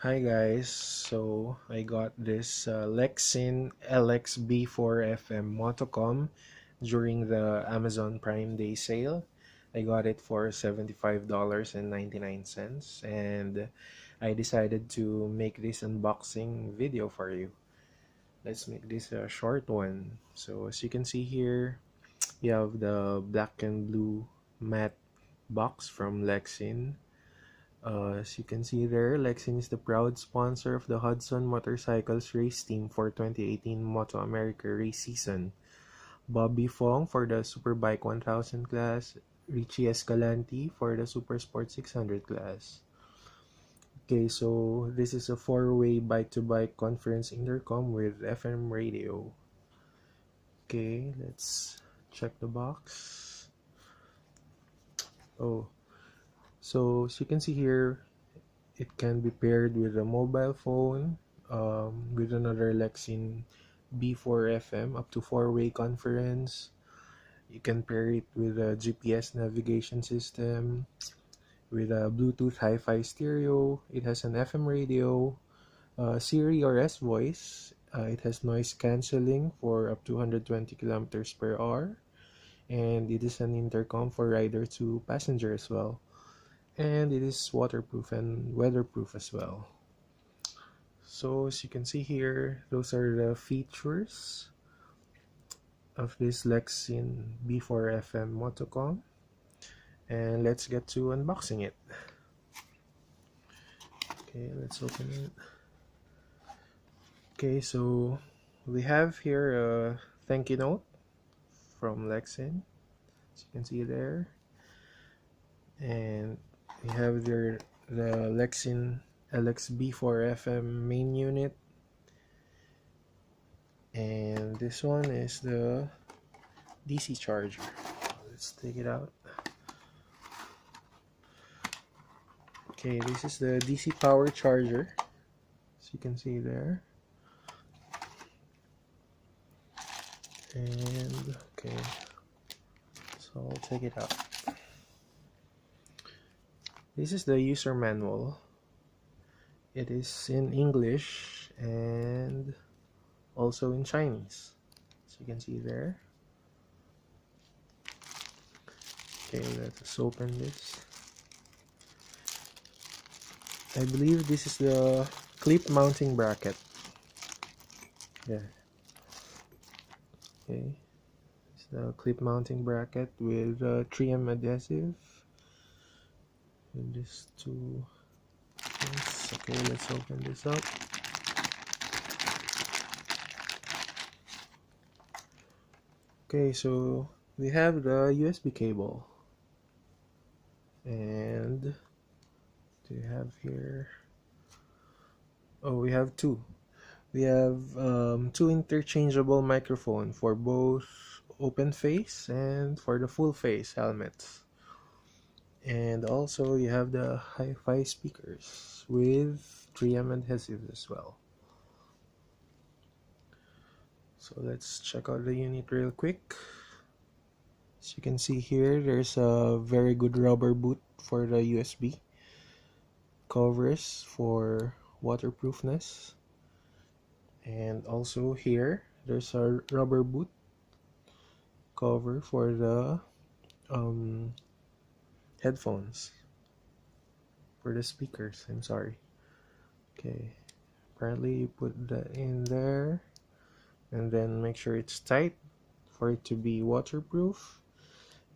Hi guys, so I got this LEXIN LX-B4FM Motocom during the Amazon Prime Day sale. I got it for $75.99 and I decided to make this unboxing video for you. Let's make this a short one. So as you can see here, you have the black and blue matte box from LEXIN. As you can see there, LEXIN is the proud sponsor of the Hudson Motorcycles race team for 2018 Moto America race season. Bobby Fong for the Superbike 1000 class, Richie Escalante for the Super Sport 600 class. Okay, so this is a four-way bike-to-bike conference intercom with FM radio. Okay, let's check the box. Oh, so as you can see here, it can be paired with a mobile phone, with another LEXIN B4FM up to four-way conference. You can pair it with a GPS navigation system, with a Bluetooth hi-fi stereo. It has an FM radio, Siri or S voice. It has noise cancelling for up to 120 kilometers per hour, and it is an intercom for rider to passenger as well. And it is waterproof and weatherproof as well. So as you can see here, those are the features of this LEXIN B4FM Motocom, and let's get to unboxing it. Okay, let's open it. Okay, so we have here a thank you note from LEXIN, as you can see there, and we have the LEXIN LX-B4FM main unit, and this one is the DC charger. Let's take it out. Okay, this is the DC power charger, as you can see there. And okay, so I'll take it out. This is the user manual. It is in English and also in Chinese, as you can see there. Okay, let's open this. I believe this is the clip mounting bracket. Yeah. Okay. It's the clip mounting bracket with 3M adhesive. And these two things. Okay, let's open this up. Okay, so we have the USB cable, and do you have here? Oh, we have two. We have two interchangeable microphones for both open face and for the full face helmets. And also you have the hi-fi speakers with 3M adhesive as well. So let's check out the unit real quick. As you can see here, there's a very good rubber boot for the USB covers for waterproofness. And also here, there's a rubber boot cover for the headphones, for the speakers, I'm sorry. Okay, apparently you put that in there and then make sure it's tight for it to be waterproof,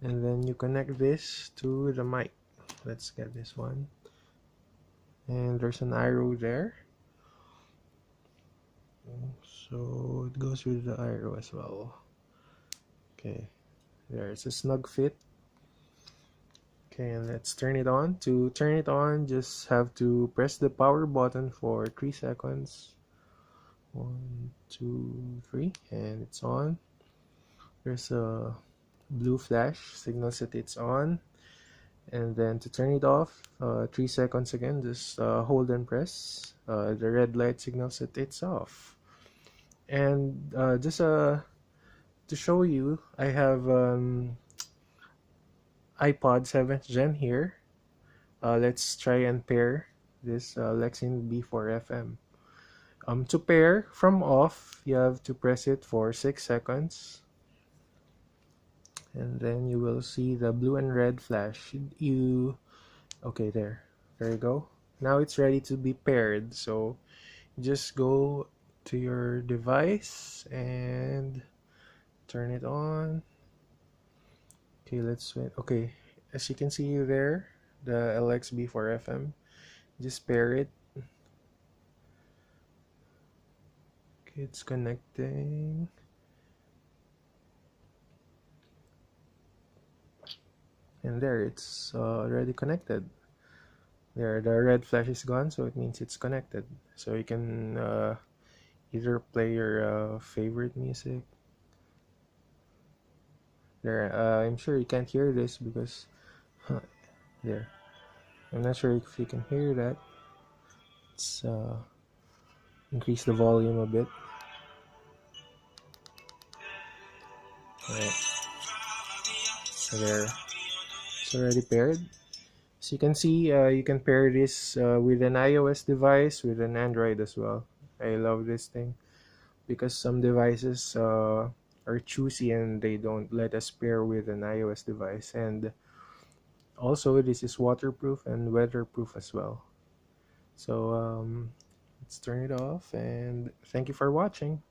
and then you connect this to the mic. Let's get this one, and there's an arrow there, so it goes with the arrow as well. Okay, there's a snug fit. Okay, and let's turn it on. To turn it on, just have to press the power button for 3 seconds. 1, 2, 3, and it's on. There's a blue flash, signals that it's on. And then to turn it off, 3 seconds again, just hold and press. The red light signals that it's off. And just to show you, I have iPod 7th gen here. Let's try and pair this LEXIN B4FM. To pair from off, you have to press it for 6 seconds, and then you will see the blue and red flash. Okay, there you go. Now it's ready to be paired, so just go to your device and turn it on. Okay, let's wait. Okay, as you can see there, the LX-B4FM, just pair it. Okay, it's connecting. And there, it's already connected. There, the red flash is gone, so it means it's connected. So you can either play your favorite music. There, I'm sure you can't hear this because there. I'm not sure if you can hear that. Let's increase the volume a bit. Alright. So there, it's already paired. So you can see, you can pair this with an iOS device, with an Android as well. I love this thing because some devices are choosy and they don't let us pair with an iOS device. And also, this is waterproof and weatherproof as well. So let's turn it off, and thank you for watching.